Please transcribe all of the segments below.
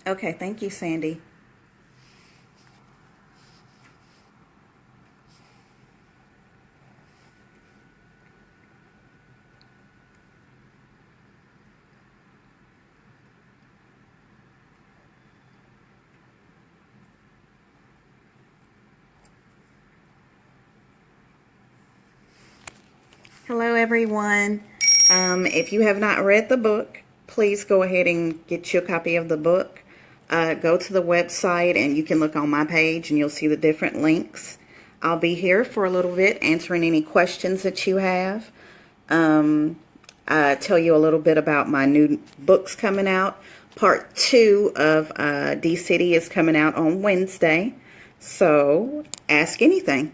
Okay, thank you, Sandy. Hello, everyone. If you have not read the book, please go ahead and get you a copy of the book. Go to the website and you can look on my page and you'll see the different links. I'll be here for a little bit answering any questions that you have. Tell you a little bit about my new books coming out. Part 2 of D-City is coming out on Wednesday. So, ask anything.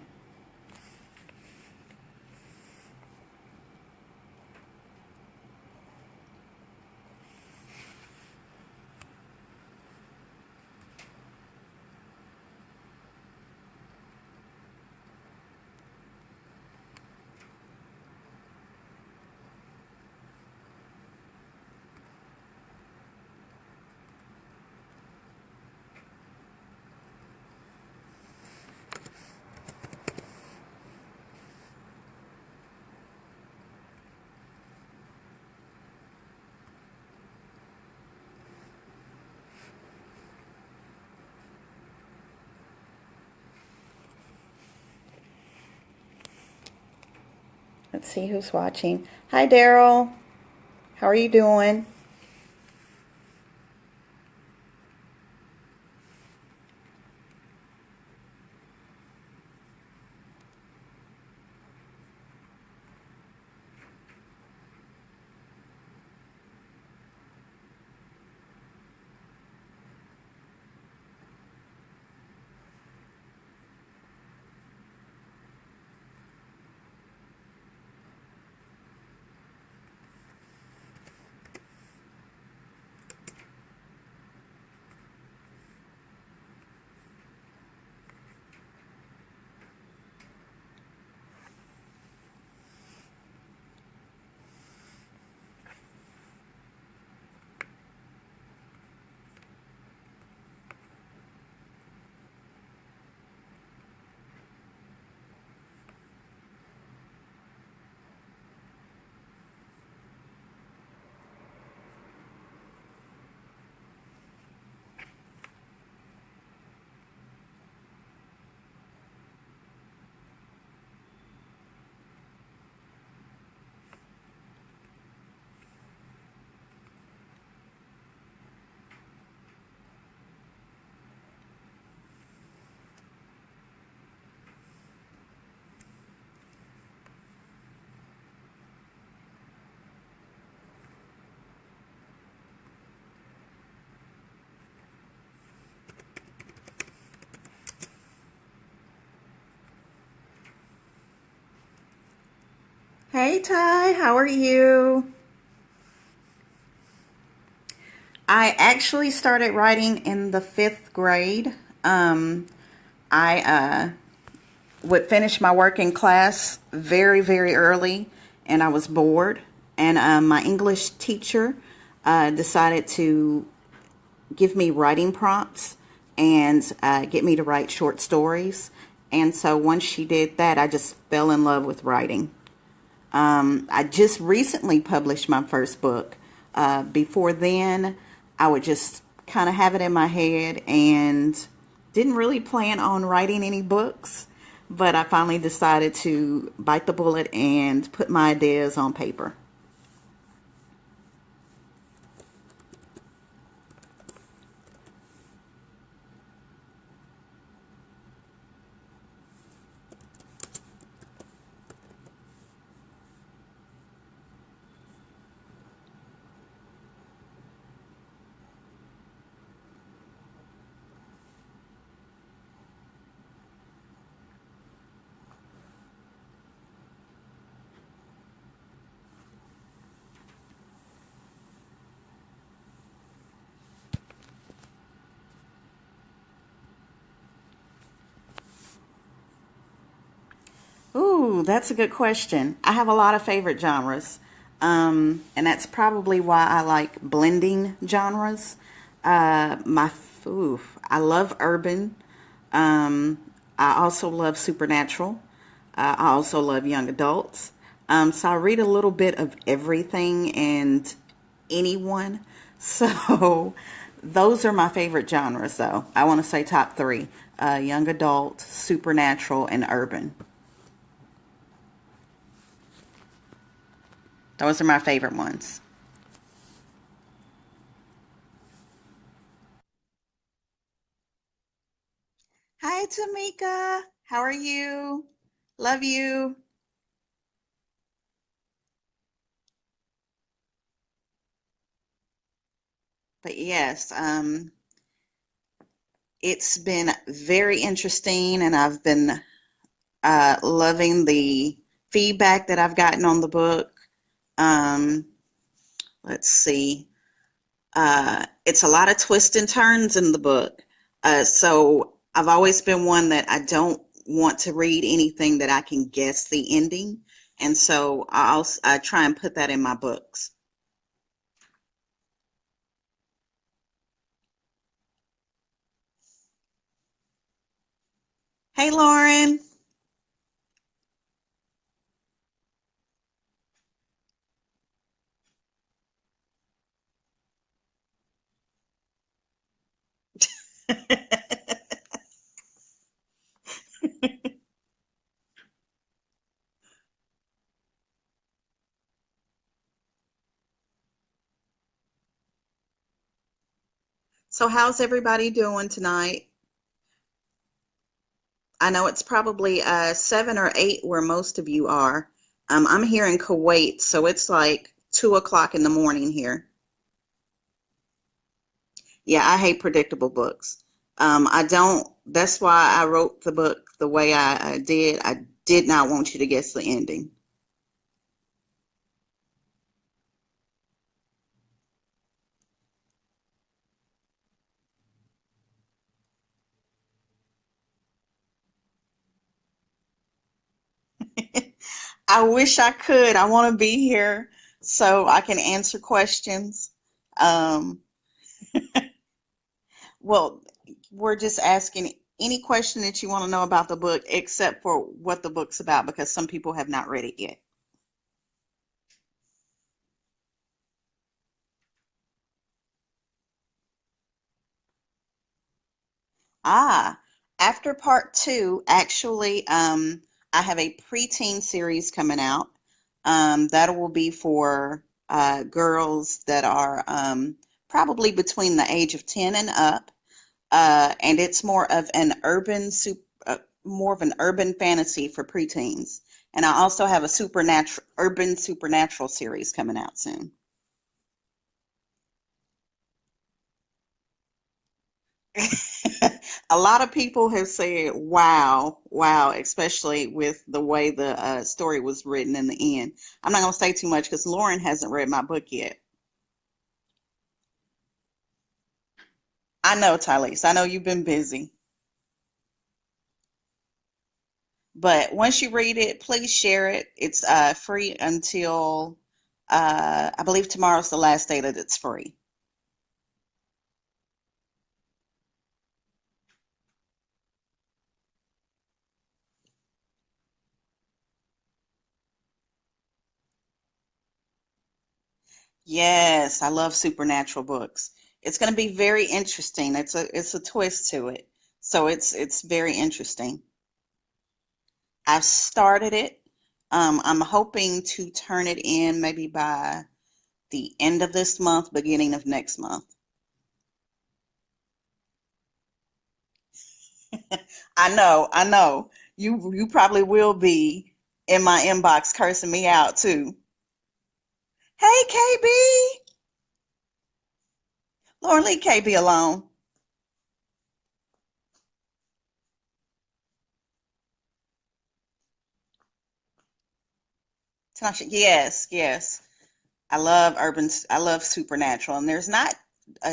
Let's see who's watching. Hi, Daryl. How are you doing? Hey, Ty. How are you? I actually started writing in the 5th grade. I would finish my work in class very, very early, and I was bored. And my English teacher decided to give me writing prompts and get me to write short stories. And so once she did that, I just fell in love with writing. I just recently published my first book. Before then, I would just kind of have it in my head and didn't really plan on writing any books. But I finally decided to bite the bullet and put my ideas on paper. Ooh, that's a good question. I have a lot of favorite genres, and that's probably why I like blending genres. My I love urban. Um, I also love supernatural. I also love young adults. So I read a little bit of everything and anyone. So those are my favorite genres, though. I want to say top three: young adult, supernatural, and urban. Those are my favorite ones. Hi, Tamika. How are you? Love you. But yes, it's been very interesting, and I've been loving the feedback that I've gotten on the book. Um, let's see. It's a lot of twists and turns in the book. So I've always been one that I don't want to read anything that I can guess the ending. And so I try and put that in my books. Hey, Lauren. So how's everybody doing tonight? I know it's probably 7 or 8 where most of you are. I'm here in Kuwait, so it's like 2 o'clock in the morning here. Yeah, I hate predictable books. I don't. That's why I wrote the book the way I did. I did not want you to guess the ending. I wish I could. I want to be here so I can answer questions. Um, well, we're just asking any question that you want to know about the book, except for what the book's about, because some people have not read it yet. Ah, after part two, actually, I have a preteen series coming out. That will be for girls that are probably between the age of 10 and up. And it's more of an urban fantasy for preteens. And I also have a urban supernatural series coming out soon. A lot of people have said, wow, wow, especially with the way the story was written in the end. I'm not going to say too much because Lauren hasn't read my book yet. I know, Tylise. I know you've been busy. But once you read it, please share it. It's free until I believe tomorrow's the last day that it's free. Yes, I love supernatural books. It's going to be very interesting. It's a twist to it. So it's very interesting. I've started it. I'm hoping to turn it in maybe by the end of this month, beginning of next month. I know. You probably will be in my inbox cursing me out too. Hey KB, Lauren, leave KB alone. Tanasha, yes, yes. I love supernatural, and there's not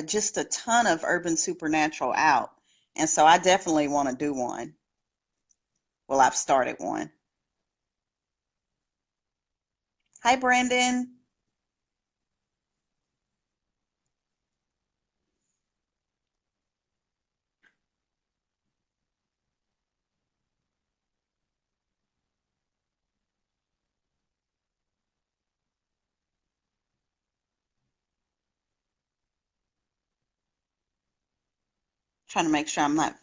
just a ton of urban supernatural out, and so I definitely want to do one. Well, I've started one. Hi, Brandon. Trying to make sure I'm not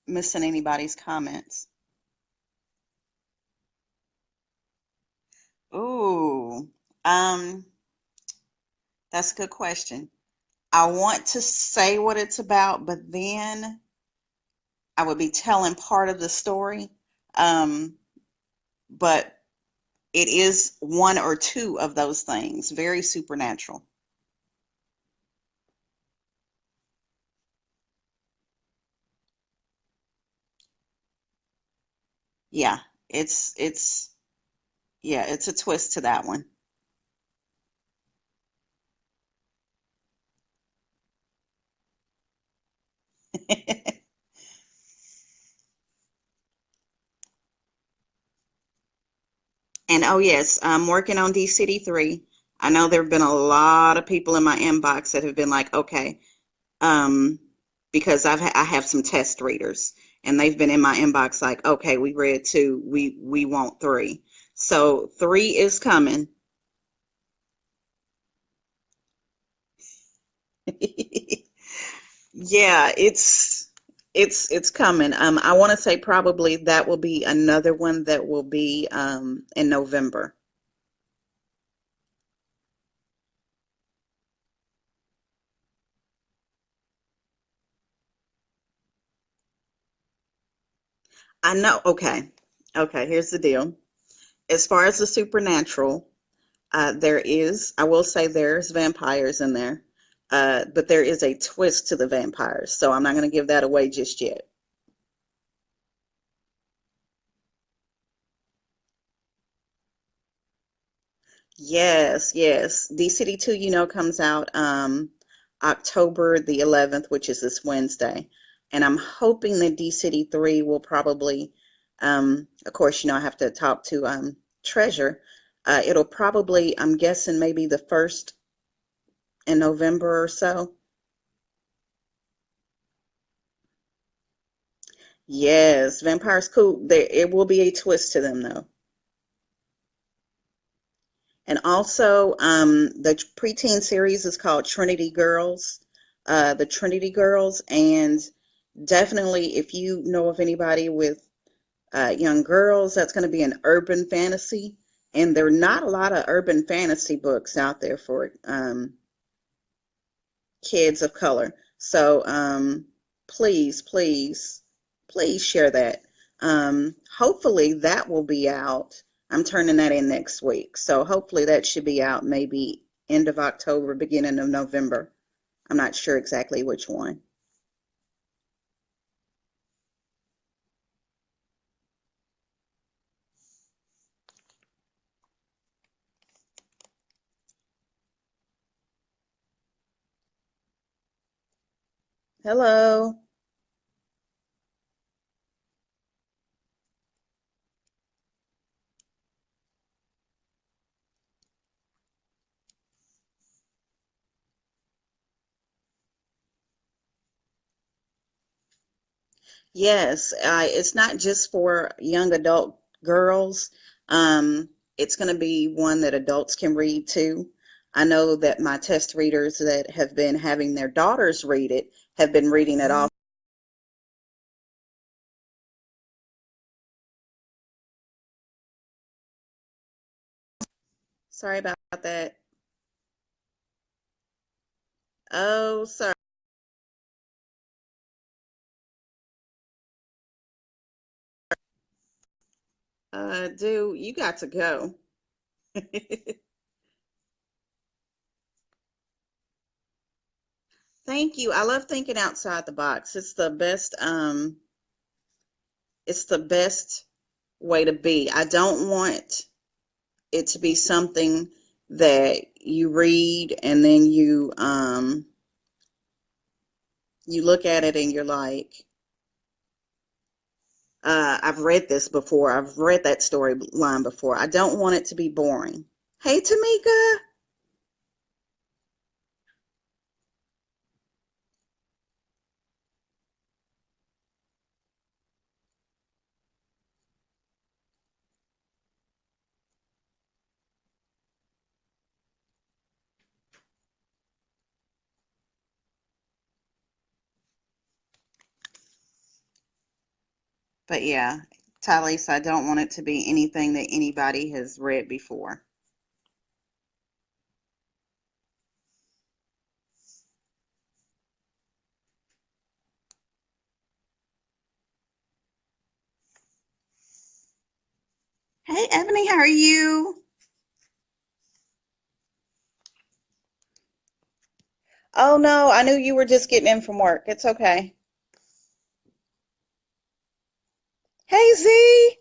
missing anybody's comments. Ooh, um, that's a good question. I want to say what it's about, but then I would be telling part of the story. Um, but it is one or two of those things, very supernatural. Yeah, it's yeah, it's a twist to that one. And oh yes, I'm working on D City 3. I know there have been a lot of people in my inbox that have been like, okay, um, because I have some test readers, and they've been in my inbox like, okay, we read two, we want three. So three is coming. Yeah, it's coming. I want to say probably that will be another one that will be in November. I know. Okay, okay. Here's the deal. As far as the supernatural, there is. I will say there's vampires in there, but there is a twist to the vampires. So I'm not going to give that away just yet. Yes, yes. D City 2, comes out October the 11th, which is this Wednesday. And I'm hoping that D City 3 will probably, of course, I have to talk to Treasure. It'll probably, I'm guessing, maybe the first in November or so. Yes, Vampire's cool. There, it will be a twist to them, though. And also, the preteen series is called Trinity Girls, the Trinity Girls, and definitely, if you know of anybody with young girls, that's going to be an urban fantasy. And there are not a lot of urban fantasy books out there for kids of color. So please, please, please share that. Hopefully, that will be out. I'm turning that in next week. So hopefully, that should be out maybe end of October, beginning of November. I'm not sure exactly which one. Hello. Yes, it's not just for young adult girls. It's going to be one that adults can read too. I know that my test readers that have been having their daughters read it have been reading it off. Sorry about that. Oh, sorry. Dude, you got to go. Thank you. I love thinking outside the box. It's the best way to be. I don't want it to be something that you read and then you look at it and you're like, I've read this before. I've read that storyline before. I don't want it to be boring. Hey, Tamika. But yeah, Talise, I don't want it to be anything that anybody has read before. Hey, Ebony, how are you? Oh no, I knew you were just getting in from work. It's okay. Hey, Z.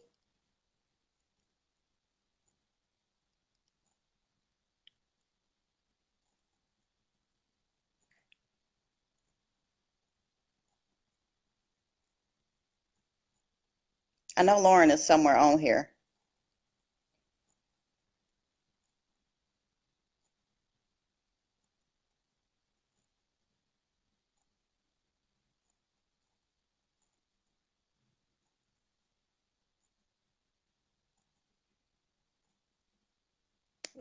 I know Lauren is somewhere on here.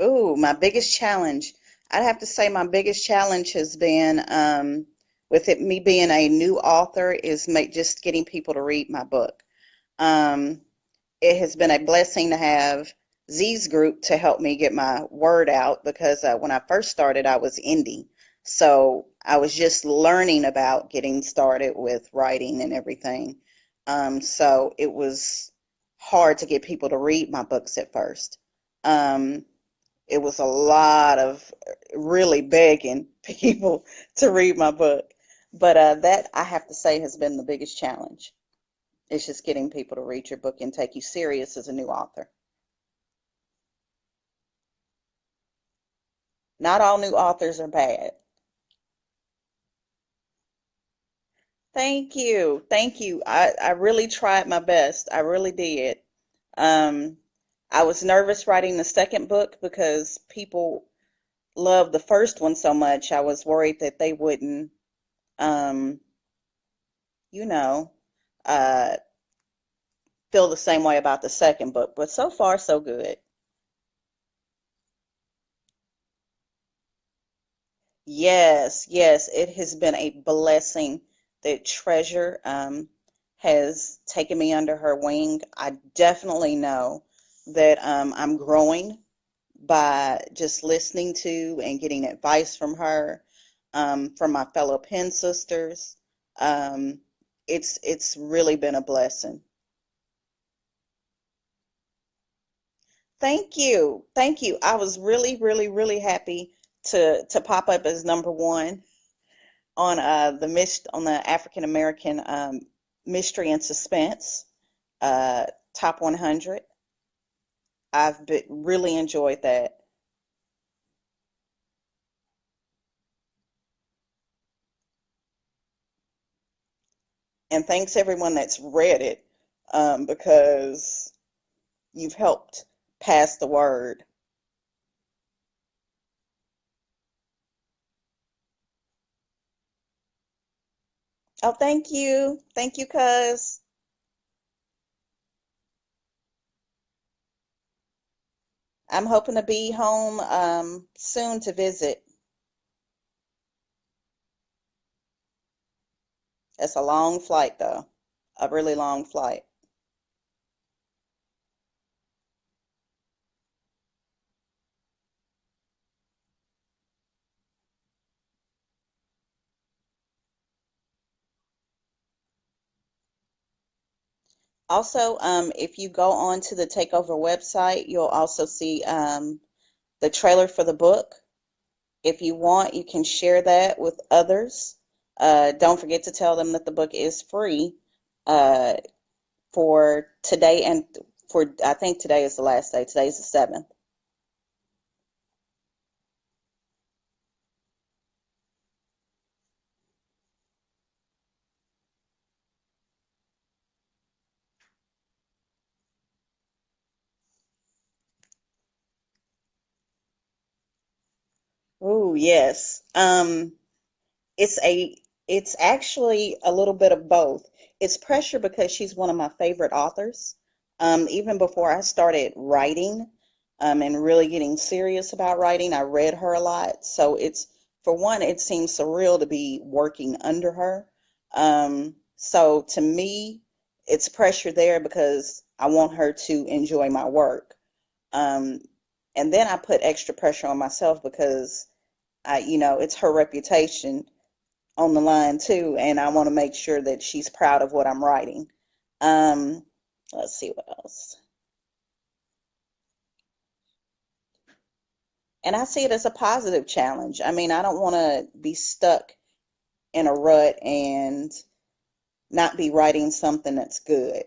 Ooh, my biggest challenge. I'd have to say my biggest challenge has been, with it me being a new author, is just getting people to read my book. Um, it has been a blessing to have Z's group to help me get my word out because when I first started, I was indie. So I was just learning about getting started with writing and everything. So it was hard to get people to read my books at first. Um, it was a lot of really begging people to read my book. But that I have to say has been the biggest challenge. It's just getting people to read your book and take you serious as a new author. Not all new authors are bad. Thank you. Thank you. I really tried my best. I really did. Um, I was nervous writing the second book because people loved the first one so much. I was worried that they wouldn't, um, you know, uh, feel the same way about the second book. But so far, so good. Yes, yes, it has been a blessing that Treasure has taken me under her wing. I definitely know that I'm growing by just listening to and getting advice from her, from my fellow pen sisters. Um, it's really been a blessing. Thank you, thank you. I was really, really, really happy to pop up as number one on on the African American mystery and suspense uh, top 100. Really enjoyed that, and thanks everyone that's read it, because you've helped pass the word. Oh, thank you, cuz I'm hoping to be home soon to visit. It's a long flight though, a really long flight. Also, if you go on to the Takeover website, you'll also see the trailer for the book. If you want, you can share that with others. Don't forget to tell them that the book is free uh, for today and for, I think today is the last day. Today is the 7th. Oh, yes. It's a it's actually a little bit of both. It's pressure because she's one of my favorite authors. Even before I started writing, and really getting serious about writing, I read her a lot. So it's, for one, it seems surreal to be working under her. So to me, it's pressure there because I want her to enjoy my work. Um, and then I put extra pressure on myself because it's her reputation on the line too, and I want to make sure that she's proud of what I'm writing. Um, let's see what else. And I see it as a positive challenge. I mean, I don't want to be stuck in a rut and not be writing something that's good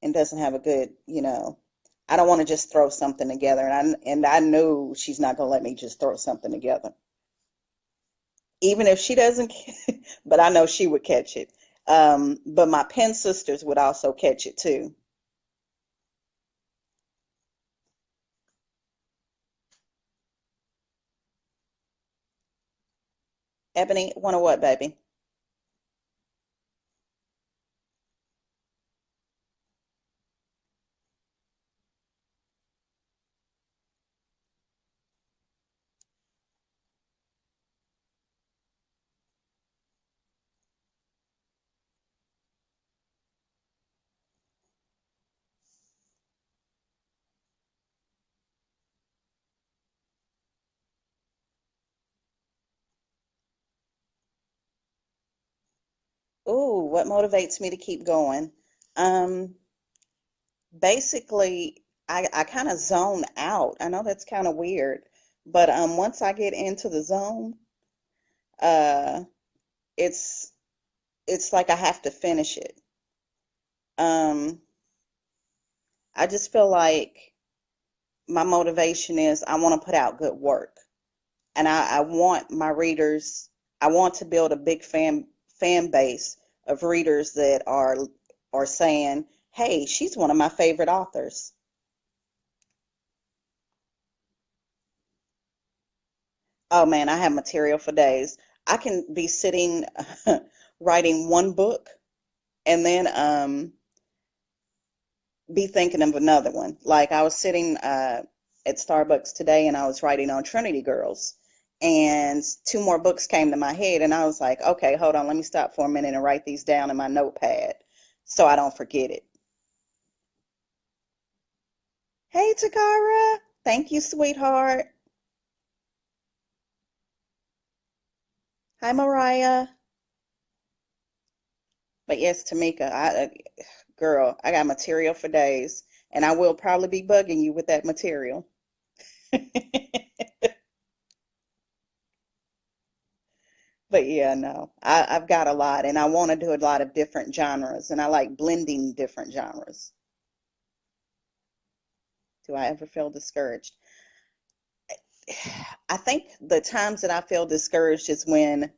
and doesn't have a good. I don't want to just throw something together, and I know she's not gonna let me just throw something together, even if she doesn't. But I know she would catch it. But my pen sisters would also catch it too. Ebony, want to what, baby? Ooh, what motivates me to keep going? Um, Basically, I kind of zone out. I know that's kind of weird, but once I get into the zone, uh, it's it's like I have to finish it. Um, I just feel like my motivation is I want to put out good work, and I want my readers. I want to build a big fan base of readers that are saying, "Hey, she's one of my favorite authors." Oh man, I have material for days. I can be sitting writing one book and then be thinking of another one. Like I was sitting at Starbucks today and I was writing on Trinity Girls, and two more books came to my head, and I was like, okay, hold on, let me stop for a minute and write these down in my notepad so I don't forget it. Hey, Takara. Thank you, sweetheart. Hi, Mariah. But yes, Tamika, girl, I got material for days, and I will probably be bugging you with that material. But yeah, no, I've got a lot, and I want to do a lot of different genres, and I like blending different genres. Do I ever feel discouraged? I think the times that I feel discouraged is when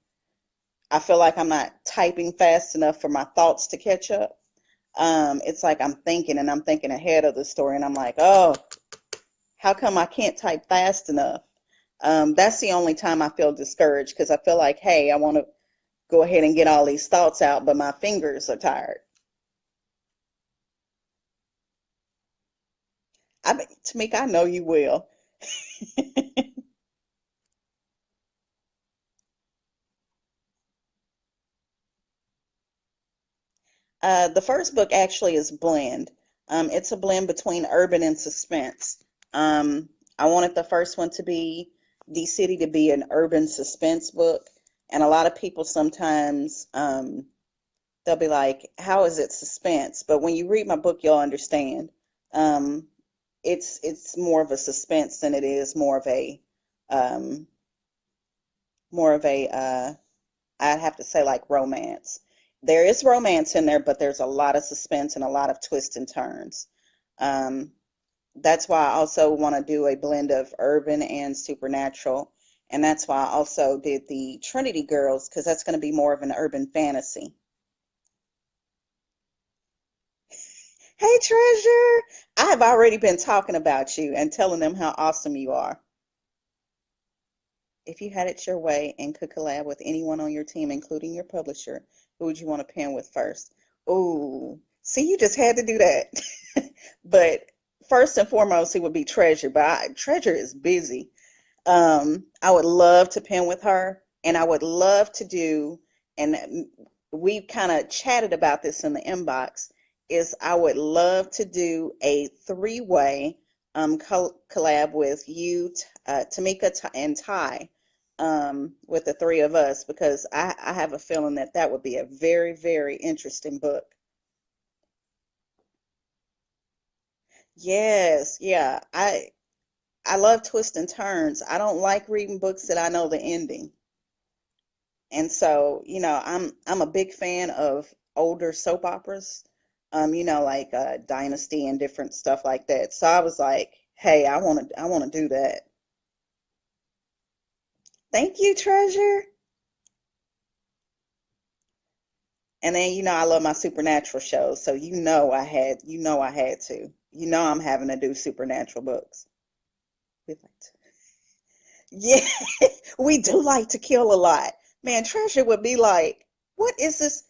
I feel like I'm not typing fast enough for my thoughts to catch up. It's like I'm thinking and I'm thinking ahead of the story, and I'm like, oh, how come I can't type fast enough? That's the only time I feel discouraged because I feel like, hey, I want to go ahead and get all these thoughts out, but my fingers are tired. Tamika, I know you will. The first book actually is blend. It's a blend between urban and suspense. Um, I wanted the first one to be The City to be an urban suspense book, and a lot of people sometimes they'll be like, "How is it suspense?" But when you read my book, you'll understand. Um, it's more of a suspense than it is um, more of a I'd have to say like romance. There is romance in there, but there's a lot of suspense and a lot of twists and turns. Um, that's why I also want to do a blend of urban and supernatural. And that's why I also did the Trinity Girls, because that's going to be more of an urban fantasy. Hey, Treasure! I have already been talking about you and telling them how awesome you are. If you had it your way and could collab with anyone on your team, including your publisher, who would you want to pen with first? Oh, see, you just had to do that. But first and foremost, it would be Treasure. But Treasure is busy. I would love to pen with her, and I would love to do. And we kind of chatted about this in the inbox, is I would love to do a three-way collab with you, Tamika, and Ty, with the three of us, because I have a feeling that that would be a very, very interesting book. Yes, yeah. I love twists and turns. I don't like reading books that I know the ending. And so, I'm a big fan of older soap operas, like Dynasty and different stuff like that. So I was like, hey, I want to do that. Thank you, Treasure. And then, I love my supernatural shows. So I had to. I'm having to do supernatural books. We like to, yeah, we do like to kill a lot. Man, Treasure would be like, what is this?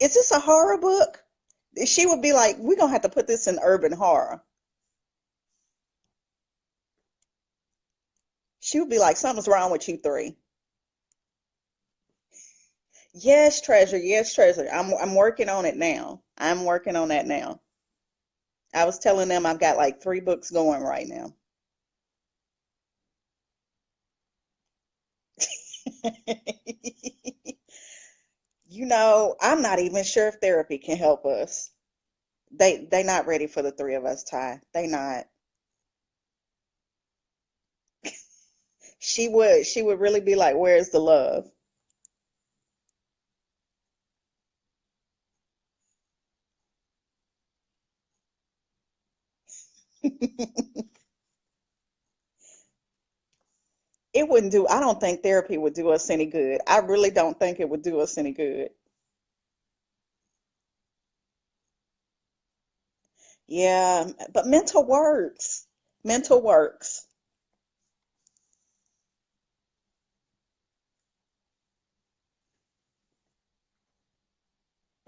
Is this a horror book? She would be like, we're gonna have to put this in urban horror. She would be like, something's wrong with you three. Yes, Treasure. Yes, Treasure. I'm working on it now. I'm working on that now. I was telling them I've got like three books going right now. I'm not even sure if therapy can help us. They not ready for the three of us, Ty. They not. She would really be like, where's the love? It wouldn't do, I don't think therapy would do us any good. I really don't think it would do us any good. Yeah, but mental works. Mental works,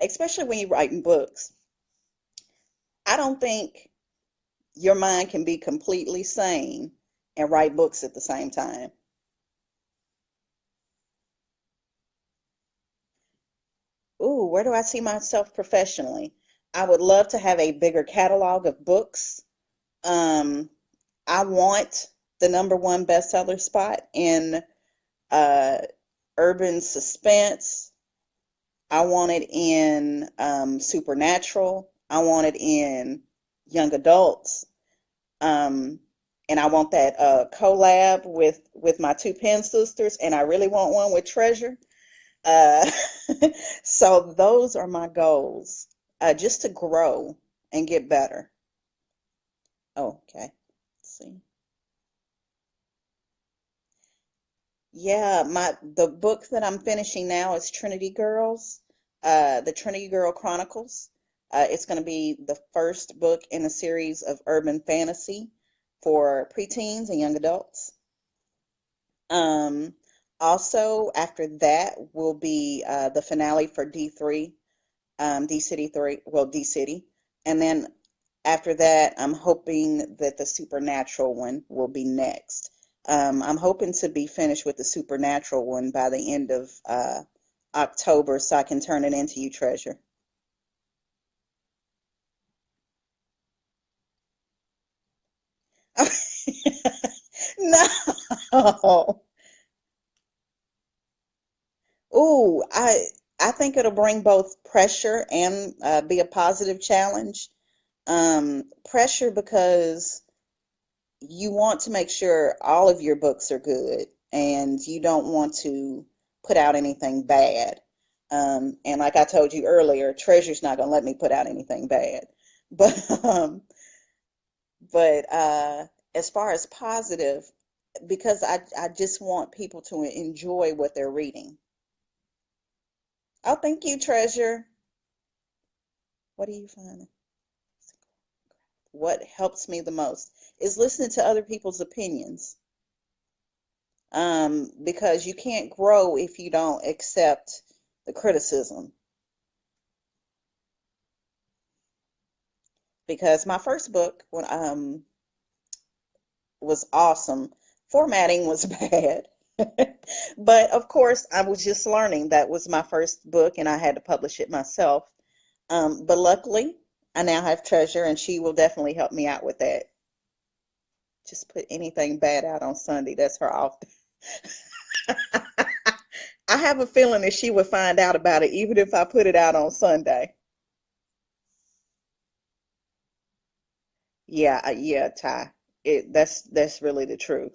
especially when you're writing books. I don't think your mind can be completely sane and write books at the same time. Ooh, where do I see myself professionally? I would love to have a bigger catalog of books. Um, I want the number one bestseller spot in uh, urban suspense. I want it in supernatural. I want it in young adults. Um, and I want that collab with my two pen sisters, and I really want one with Treasure. Uh, so those are my goals, just to grow and get better. Oh, okay. Let's see. Yeah, the book that I'm finishing now is Trinity Girls, the Trinity Girl Chronicles. It's going to be the first book in a series of urban fantasy for preteens and young adults. Um, Also, after that will be the finale for D3, D City 3, well, D City. And then after that, I'm hoping that the Supernatural one will be next. I'm hoping to be finished with the Supernatural one by the end of October so I can turn it into You Treasure. No. Ooh, I think it'll bring both pressure and be a positive challenge. Pressure because you want to make sure all of your books are good and you don't want to put out anything bad. And like I told you earlier, Treasure's not going to let me put out anything bad. But but as far as positive, because I just want people to enjoy what they're reading. Oh, thank you, Treasure. What do you find? What helps me the most is listening to other people's opinions. Because you can't grow if you don't accept the criticism. Because my first book was awesome. Formatting was bad. But of course, I was just learning. That was my first book, and I had to publish it myself. But luckily, I now have Treasure, and she will definitely help me out with that. Just put anything bad out on Sunday. That's her off. I have a feeling that she would find out about it, even if I put it out on Sunday. Yeah, yeah, Ty. That's really the truth.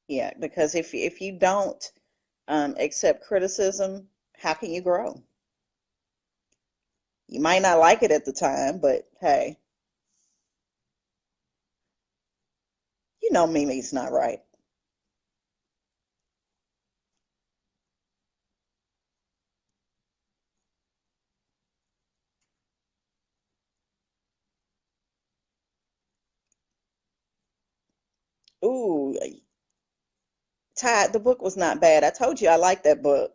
Yeah, because if you don't accept criticism, how can you grow? You might not like it at the time, but hey, you know Mimi's not right. Ooh, Ty, the book was not bad. I told you I liked that book.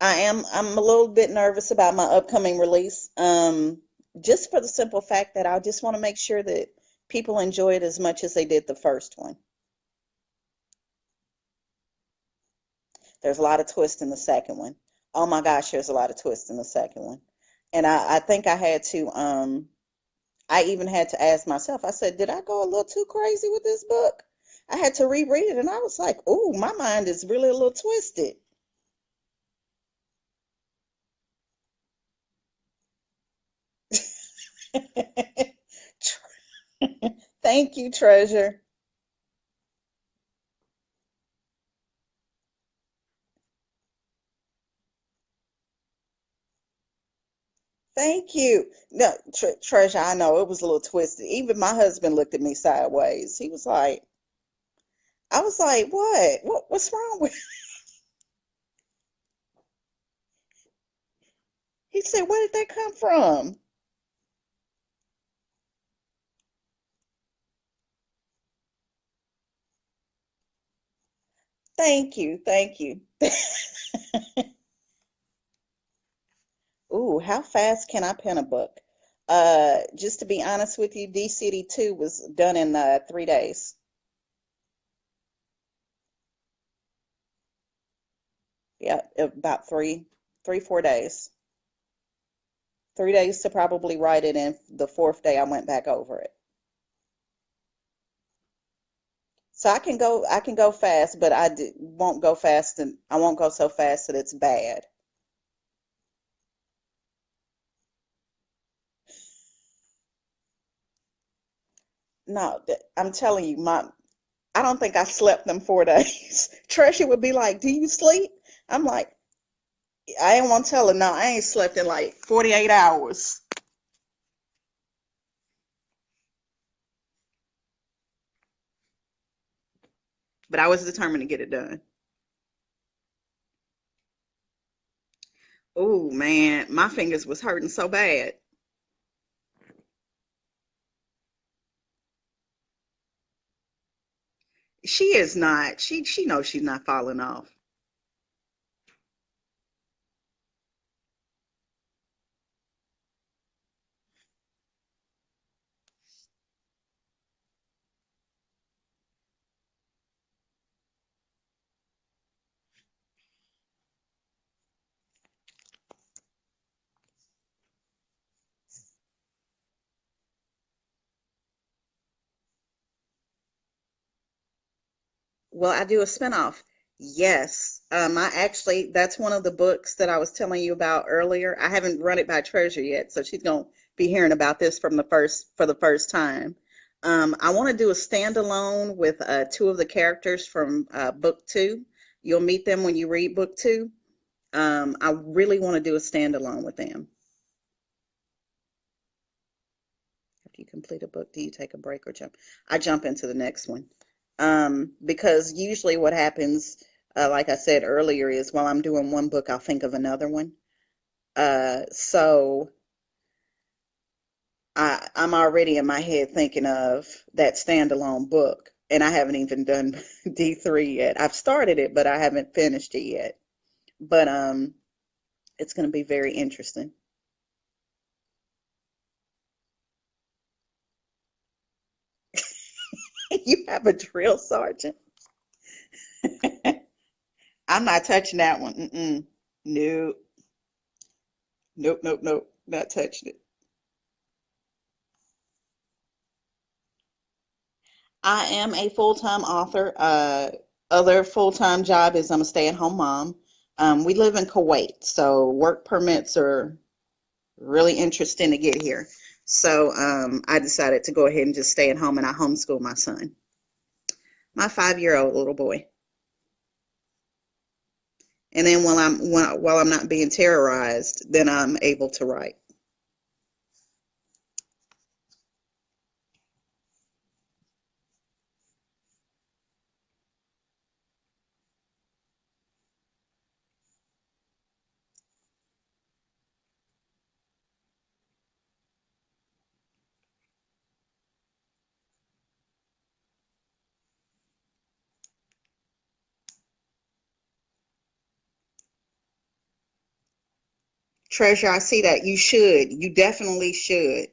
I'm a little bit nervous about my upcoming release. Just for the simple fact that I just want to make sure that people enjoy it as much as they did the first one. There's a lot of twist in the second one. Oh my gosh, there's a lot of twist in the second one. And I think I had to I even had to ask myself, I said, did I go a little too crazy with this book? I had to reread it and I was like, oh, my mind is really a little twisted. Thank you, Treasure. Thank you. No, Treasure, I know it was a little twisted. Even my husband looked at me sideways. He was like, I was like, what? What's wrong with? He said, where did that come from? Thank you. Thank you. Ooh, how fast can I pen a book? Just to be honest with you, D City 2 was done in 3 days. Yeah, about 4 days. 3 days to probably write it, and the fourth day I went back over it. So I can go fast, but won't go fast, and I won't go so fast that it's bad. No, I'm telling you, I don't think I slept them 4 days. Trisha would be like, "Do you sleep?" I'm like, I ain't want to tell her, no, I ain't slept in like 48 hours. But I was determined to get it done. Oh man, my fingers was hurting so bad. She is not. She knows she's not falling off. Well, I do a spinoff. Yes. I actually, that's one of the books that I was telling you about earlier. I haven't run it by Treasure yet, so she's gonna be hearing about this for the first time. I want to do a standalone with two of the characters from book two. You'll meet them when you read book two. I really want to do a standalone with them. After you complete a book, do you take a break or jump? I jump into the next one. Because usually what happens, like I said earlier, is while I'm doing one book, I'll think of another one. So I'm already in my head thinking of that standalone book, and I haven't even done D3 yet. I've started it, but I haven't finished it yet. But it's going to be very interesting. You have a drill sergeant? I'm not touching that one. Mm-mm. No, nope, nope, nope. Not touching it. I am a full-time author. Other full-time job is I'm a stay-at-home mom. We live in Kuwait, so work permits are really interesting to get here. So I decided to go ahead and just stay at home and I homeschool my son, my 5-year-old little boy. And then while I'm not being terrorized, then I'm able to write. Treasure, I see that. You should. You definitely should.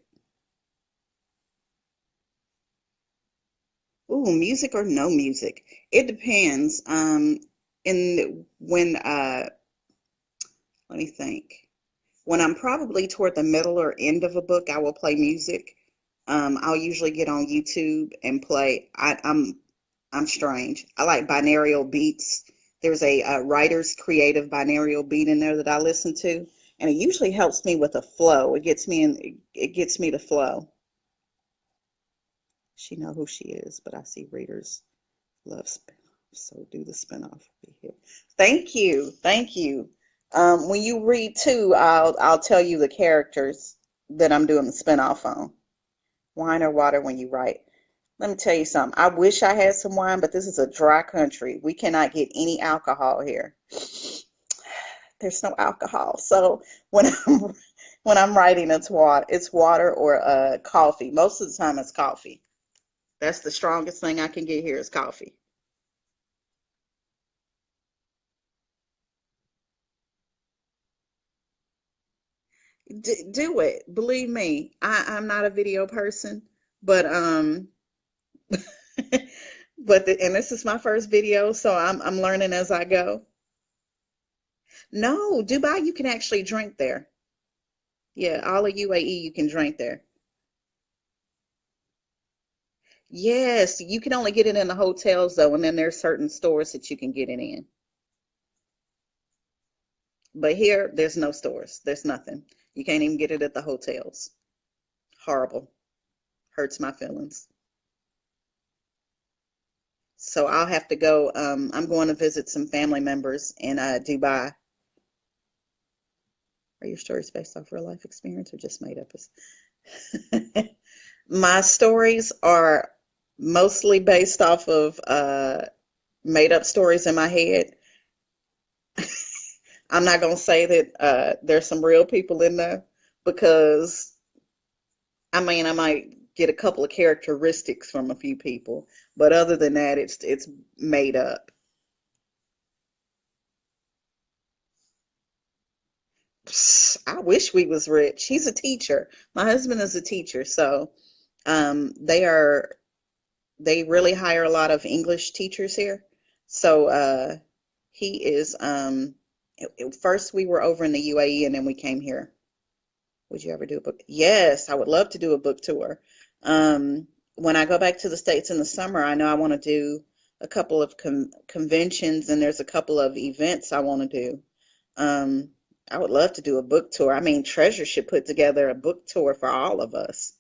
Ooh, music or no music? It depends. In when let me think. When I'm probably toward the middle or end of a book, I will play music. I'll usually get on YouTube and play. I'm strange. I like binaural beats. There's a writer's creative binaural beat in there that I listen to, and it usually helps me with a flow. It gets me to flow. She know who she is, but I see readers love spinoff, so do the spinoff over here. Thank you, thank you. When you read too, I'll tell you the characters that I'm doing the spinoff on. Wine or water when you write. Let me tell you something. I wish I had some wine, but this is a dry country. We cannot get any alcohol here. There's no alcohol. So when I'm when I'm writing, it's water or coffee. Most of the time, it's coffee. That's the strongest thing I can get here is coffee. Do it. Believe me, I'm not a video person, but and this is my first video, so I'm learning as I go. No, Dubai, you can actually drink there. Yeah, all of UAE, you can drink there. Yes, you can only get it in the hotels though, and then there's certain stores that you can get it in. But here, there's no stores. There's nothing. You can't even get it at the hotels. Horrible. Hurts my feelings. So I'll have to go. I'm going to visit some family members in Dubai. Are your stories based off real life experience or just made up? My stories are mostly based off of made up stories in my head. I'm not gonna say that there's some real people in there because I mean I might get a couple of characteristics from a few people, but other than that, it's made up. Psst, I wish we was rich. He's a teacher. My husband is a teacher, so they they really hire a lot of English teachers here. So he is first we were over in the UAE and then we came here. Would you ever do a book? Yes, I would love to do a book tour. When I go back to the States in the summer, I know I want to do a couple of conventions and there's a couple of events I want to do. Um, I would love to do a book tour. I mean, Treasure should put together a book tour for all of us.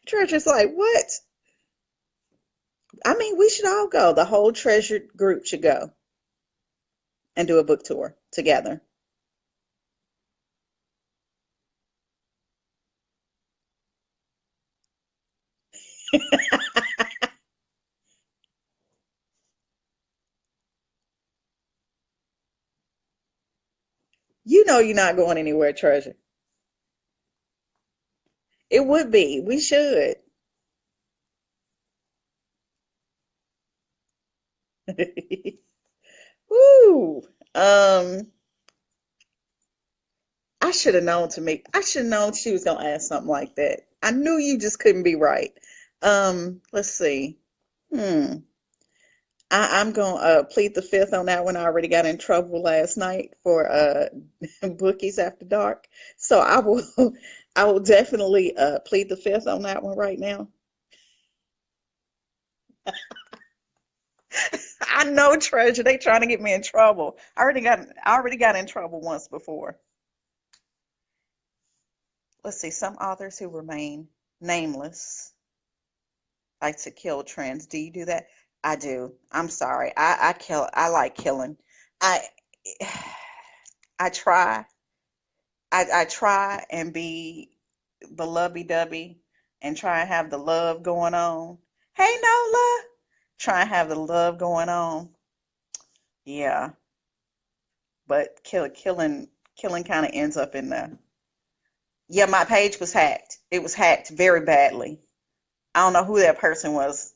Treasure's like, what? I mean, we should all go. The whole Treasure group should go and do a book tour together. You know you're not going anywhere, Treasure. It would be. We should. Woo. Um, I should have known she was gonna ask something like that. I knew you just couldn't be right. Let's see. Hmm. I'm gonna plead the fifth on that one. I already got in trouble last night for bookies after dark, so I will I will definitely plead the fifth on that one right now. I know, Treasure. They trying to get me in trouble. I already got in trouble once before. Let's see. Some authors who remain nameless like to kill trends. Do you do that? I do. I'm sorry. I kill. I like killing. I I try. I try and be the lovey-dovey and try and have the love going on. Hey, Nola. Try and have the love going on. Yeah, but killing kind of ends up in the. Yeah, my page was hacked. It was hacked very badly. I don't know who that person was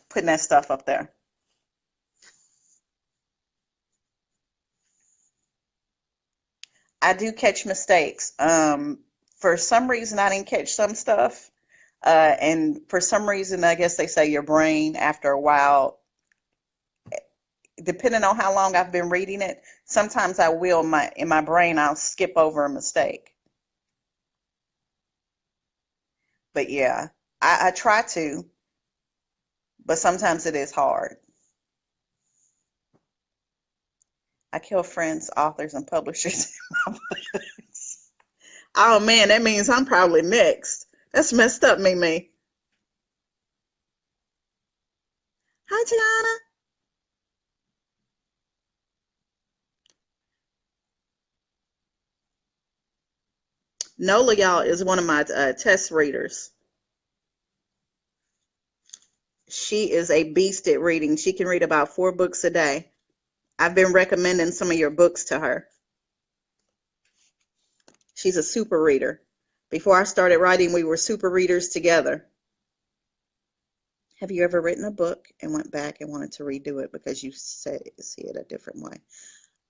putting that stuff up there. I do catch mistakes. For some reason, I didn't catch some stuff. And for some reason, I guess they say your brain, after a while, depending on how long I've been reading it, sometimes I will my in my brain I'll skip over a mistake. But yeah, I try to, but sometimes it is hard. I kill friends, authors, and publishers in my books. Oh man, that means I'm probably next. That's messed up, Mimi. Hi, Tiana. Nola, y'all, is one of my test readers. She is a beast at reading. She can read about 4 books a day. I've been recommending some of your books to her. She's a super reader. Before I started writing, we were super readers together. Have you ever written a book and went back and wanted to redo it because you see it a different way?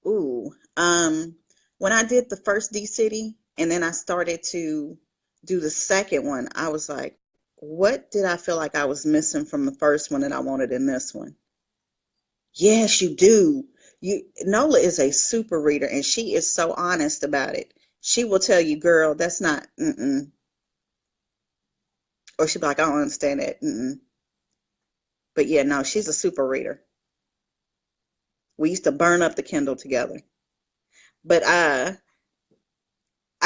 Ooh, when I did the first D City and then I started to do the second one, I was like, what did I feel like I was missing from the first one that I wanted in this one? Yes, you do. Nola is a super reader and she is so honest about it. She will tell you, girl, that's not, mm-mm. Or she'll be like, I don't understand that. Mm-mm. But yeah, no, she's a super reader. We used to burn up the Kindle together. But I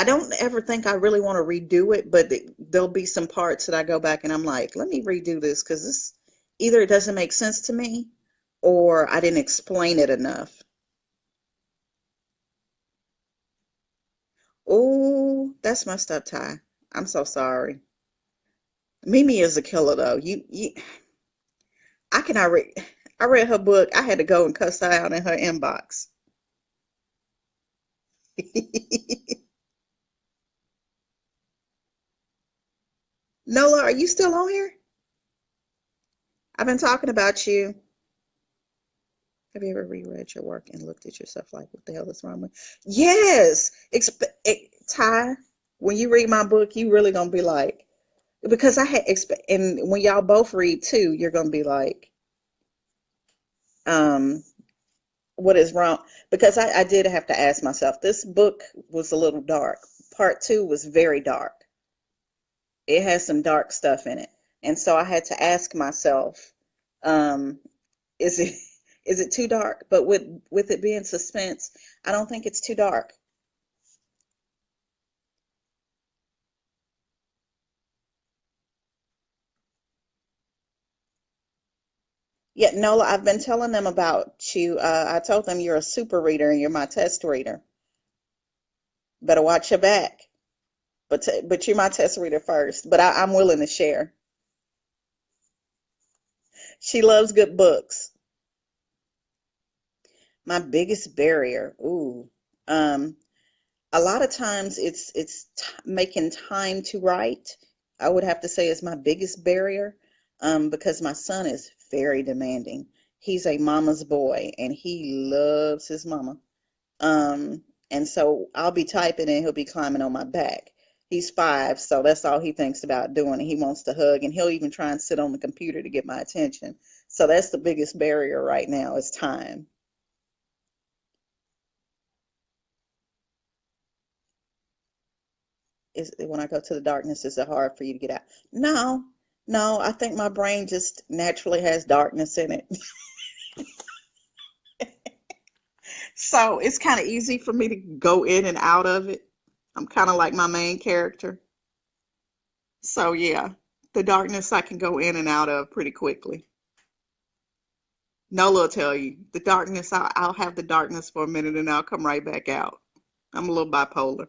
don't ever think I really want to redo it, but there'll be some parts that I go back and I'm like, let me redo this because this either it doesn't make sense to me or I didn't explain it enough. Oh, that's messed up, Ty. I'm so sorry. Mimi is a killer though. I read her book. I had to go and cuss her out in her inbox. Nola, are you still on here? I've been talking about you. Have you ever reread your work and looked at yourself like, what the hell is wrong with? Yes, Ty. When you read my book, you really gonna be like, because I had and when y'all both read too, you're gonna be like, um, what is wrong? Because I did have to ask myself. This book was a little dark. Part two was very dark. It has some dark stuff in it, and so I had to ask myself, um, is it is it too dark? But with it being suspense, I don't think it's too dark. Yeah, Nola, I've been telling them about you. I told them you're a super reader and you're my test reader. Better watch your back. But you're my test reader first. But I'm willing to share. She loves good books. My biggest barrier. Ooh. Um, a lot of times it's making time to write. I would have to say is my biggest barrier, because my son is very demanding. He's a mama's boy and he loves his mama. Um, and so I'll be typing and he'll be climbing on my back. He's 5, so that's all he thinks about doing. And he wants to hug, and he'll even try and sit on the computer to get my attention. So that's the biggest barrier right now is time. Is when I go to the darkness, is it hard for you to get out? No, no, I think my brain just naturally has darkness in it. So it's kind of easy for me to go in and out of it. I'm kind of like my main character. So yeah, the darkness I can go in and out of pretty quickly. Nola will tell you the darkness. I'll have the darkness for a minute and I'll come right back out. I'm a little bipolar.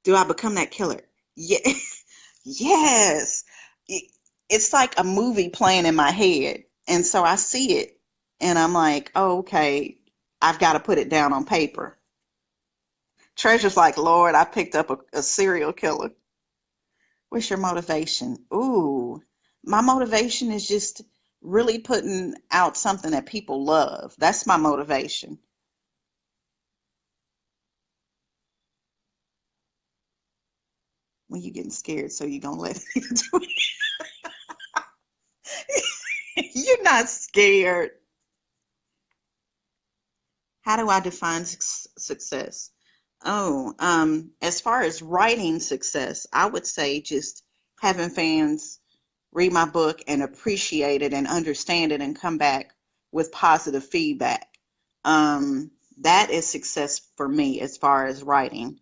Do I become that killer? Yeah, yes. It, it's like a movie playing in my head, and so I see it, and I'm like, oh, okay, I've got to put it down on paper. Treasure's like, Lord, I picked up a serial killer. What's your motivation? Ooh, my motivation is just really putting out something that people love. That's my motivation. When you're getting scared, so you're gonna let it do it. You're not scared. How do I define success? Oh, as far as writing success, I would say just having fans read my book and appreciate it and understand it and come back with positive feedback. That is success for me as far as writing.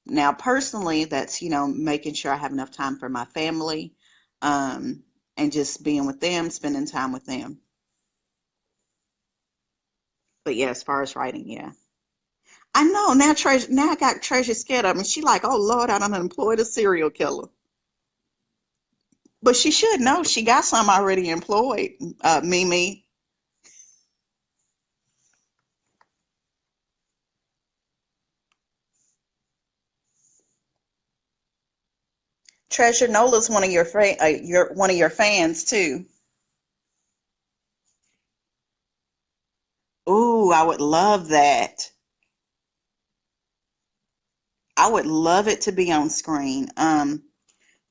Now, personally, that's, making sure I have enough time for my family, and just being with them, spending time with them. But yeah, as far as writing, yeah. I know now. Treasure now I got Treasure scared of me. She like, oh Lord, I done employed a serial killer. But she should know she got some already employed. Mimi. Treasure Nola's one of your one of your fans too. Ooh, I would love that. I would love it to be on screen.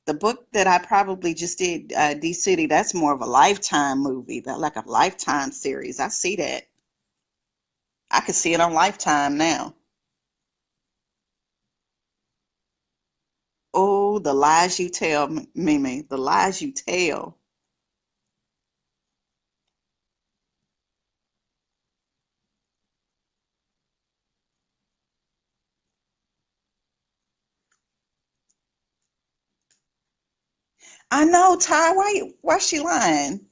The book that I probably just did, D City, that's more of a Lifetime movie, that like a Lifetime series. I see that. I could see it on Lifetime now. Oh, the lies you tell, Mimi, the lies you tell. I know, Ty. Why she lying?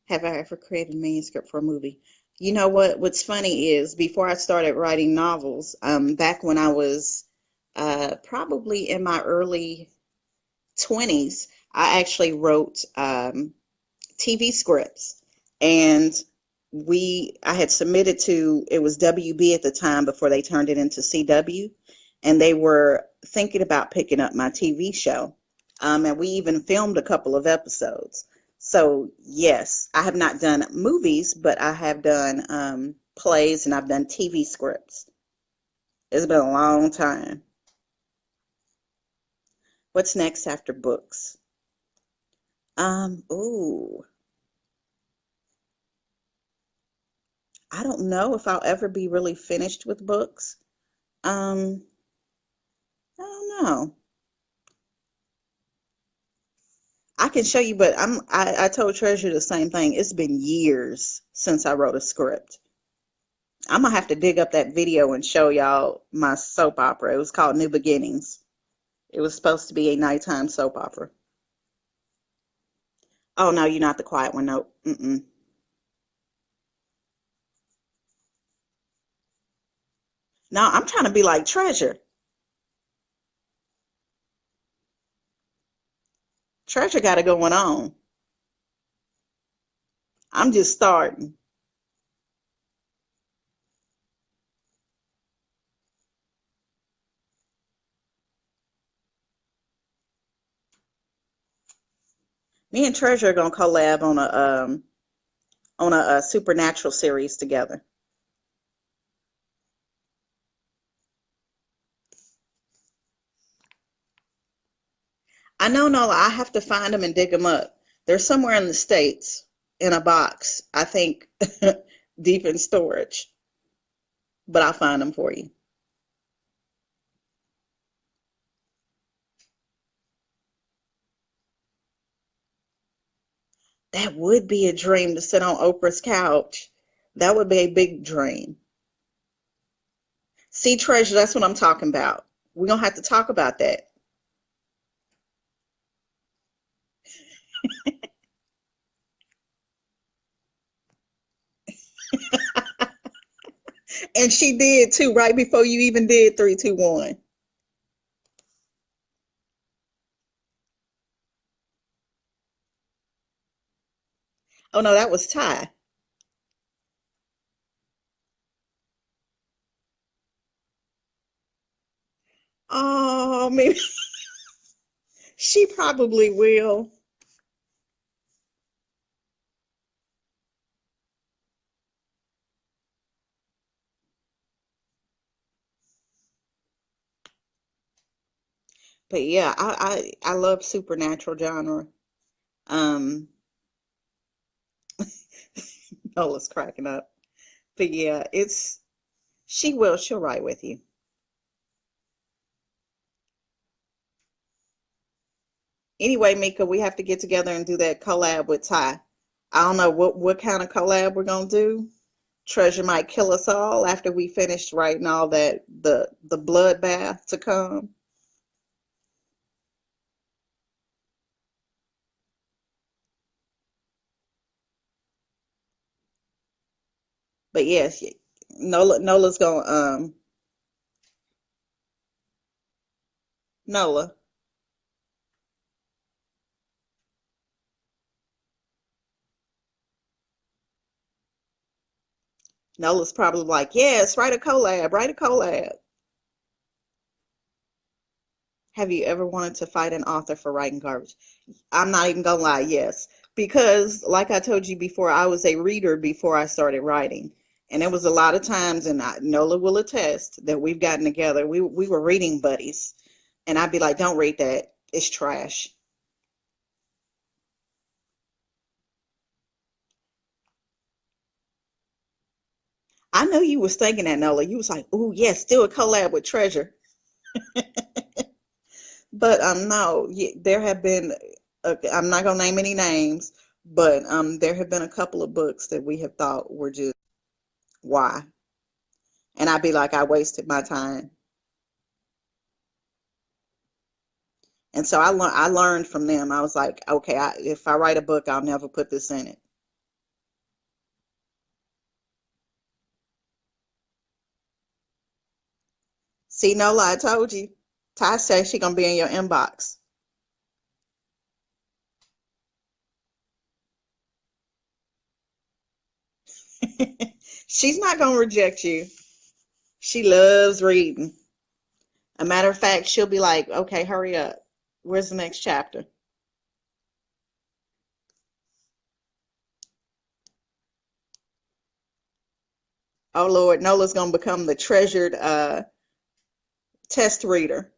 Have I ever created a manuscript for a movie? You know what? What's funny is before I started writing novels, back when I was probably in my early 20s, I actually wrote TV scripts, and I had submitted to, it was WB at the time before they turned it into CW, and they were thinking about picking up my TV show. And we even filmed a couple of episodes. So yes, I have not done movies, but I have done plays, and I've done TV scripts. It's been a long time. What's next after books? Ooh, I don't know if I'll ever be really finished with books. Um, I don't know. I can show you, but I told Treasure the same thing. It's been years since I wrote a script. I'm gonna have to dig up that video and show y'all my soap opera. It was called New Beginnings. It was supposed to be a nighttime soap opera. Oh no, you're not the quiet one. Nope. Mm-mm. No, I'm trying to be like Treasure. Treasure got it going on. I'm just starting. Me and Treasure are gonna collab on a supernatural series together. I know, Nola. I have to find them and dig them up. They're somewhere in the States in a box, I think, deep in storage. But I'll find them for you. That would be a dream to sit on Oprah's couch. That would be a big dream. See, Treasure, that's what I'm talking about. We're gonna have to talk about that. And she did too, right before you even did 3, 2, 1. Oh no, that was Ty. Oh, maybe she probably will. But yeah, I love supernatural genre. Um, Nola's cracking up. But yeah, it's she'll write with you. Anyway, Mika, we have to get together and do that collab with Ty. I don't know what kind of collab we're gonna do. Treasure might kill us all after we finish writing all that the bloodbath to come. But yes, Nola's gonna Nola. Nola's probably like, yes, write a collab, write a collab. Have you ever wanted to fight an author for writing garbage? I'm not even gonna lie, yes. Because like I told you before, I was a reader before I started writing. And there was a lot of times, and Nola will attest, that we've gotten together. We were reading buddies. And I'd be like, don't read that. It's trash. I know you was thinking that, Nola. You was like, "Ooh, yes, do a collab with Treasure." But no, there have been. I'm not gonna name any names, but there have been a couple of books that we have thought were just why, and I'd be like, I wasted my time. And so I learned from them. I was like, okay, if I write a book, I'll never put this in it. See, no lie, I told you. Ty says she gonna be in your inbox. She's not gonna reject you. She loves reading. A matter of fact, she'll be like, okay, hurry up. Where's the next chapter? Oh Lord, Nola's gonna become the treasured test reader.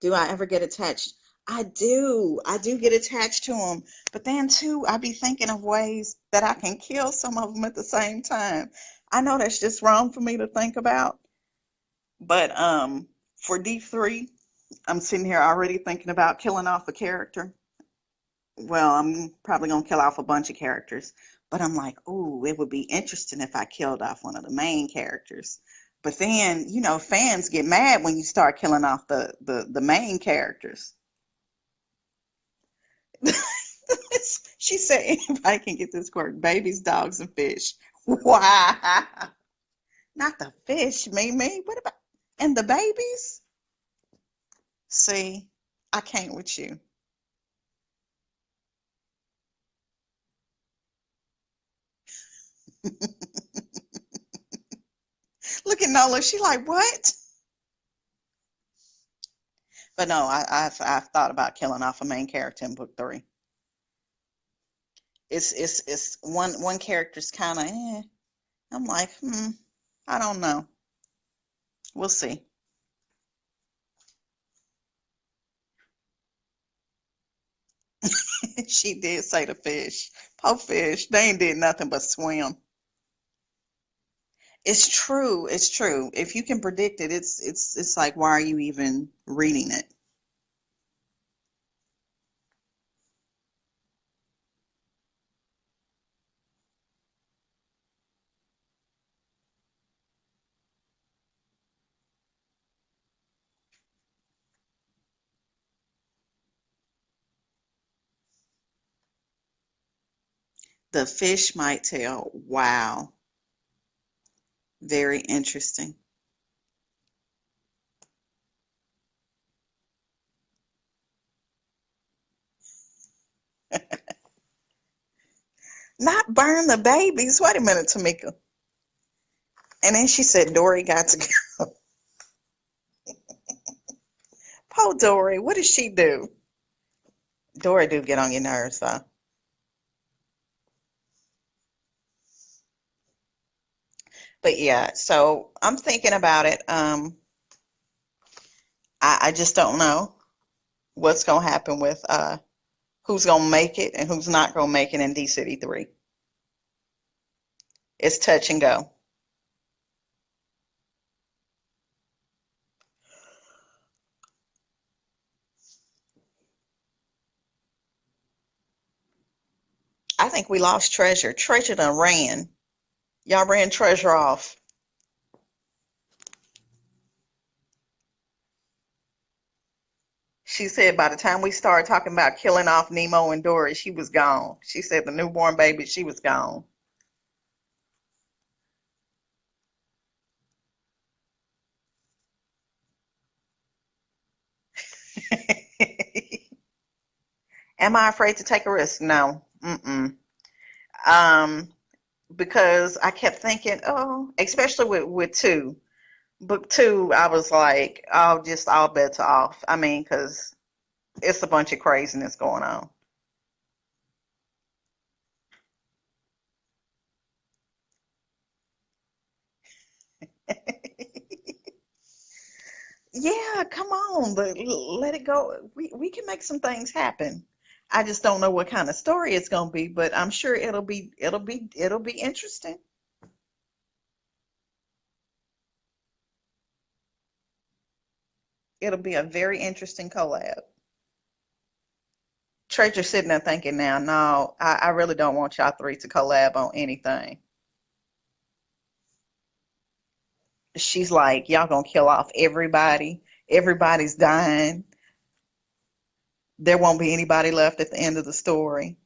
Do I ever get attached? I do. I do get attached to them. But then too, I be thinking of ways that I can kill some of them at the same time. I know that's just wrong for me to think about, but for D3, I'm sitting here already thinking about killing off a character. Well, I'm probably gonna kill off a bunch of characters, but I'm like, oh, it would be interesting if I killed off one of the main characters. But then, fans get mad when you start killing off the main characters. She said anybody can get this quirk. Babies, dogs, and fish. Wow. Not the fish, Mimi. What about and the babies? See, I can't with you. Look at Nola. She like, what? But no, I've thought about killing off a main character in book three. It's one character's kind of I'm like, I don't know. We'll see. She did say the fish. Poor fish. They ain't did nothing but swim. It's true. It's true. If you can predict it, it's like why are you even reading it? The fish might tell. Wow. Very interesting. Not burn the babies. Wait a minute, Tamika. And then she said Dory got to go. Poor Dory. What did she do? Dory do get on your nerves though. But yeah, so I'm thinking about it. I just don't know what's gonna happen with who's gonna make it and who's not gonna make it in D City 3. It's touch and go. I think we lost Treasure. Treasure done ran. Y'all ran Treasure off. She said by the time we started talking about killing off Nemo and Dory, she was gone. She said the newborn baby, she was gone. Am I afraid to take a risk? No. Mm-mm. Um, because I kept thinking, oh, especially with two. Book two, I was like, oh, just all bets are off. I mean, because it's a bunch of craziness going on. Yeah, come on, but let it go. We can make some things happen. I just don't know what kind of story it's gonna be, but I'm sure it'll be interesting. It'll be a very interesting collab. Treasure sitting there thinking now, no, I really don't want y'all three to collab on anything. She's like, y'all gonna kill off everybody. Everybody's dying. There won't be anybody left at the end of the story.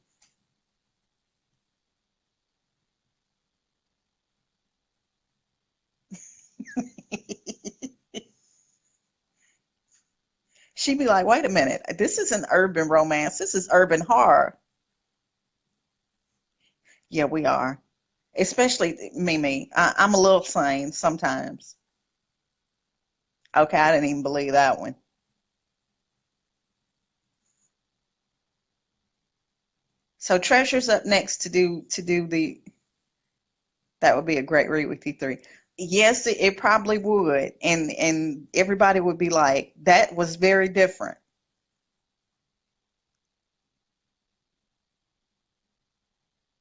She'd be like, wait a minute, this isn't urban romance, this is urban horror. Yeah, we are. Especially Mimi. I'm a little sane sometimes. Okay, I didn't even believe that one. So Treasure's up next to do the that would be a great read with you three. Yes, it probably would. And everybody would be like, that was very different.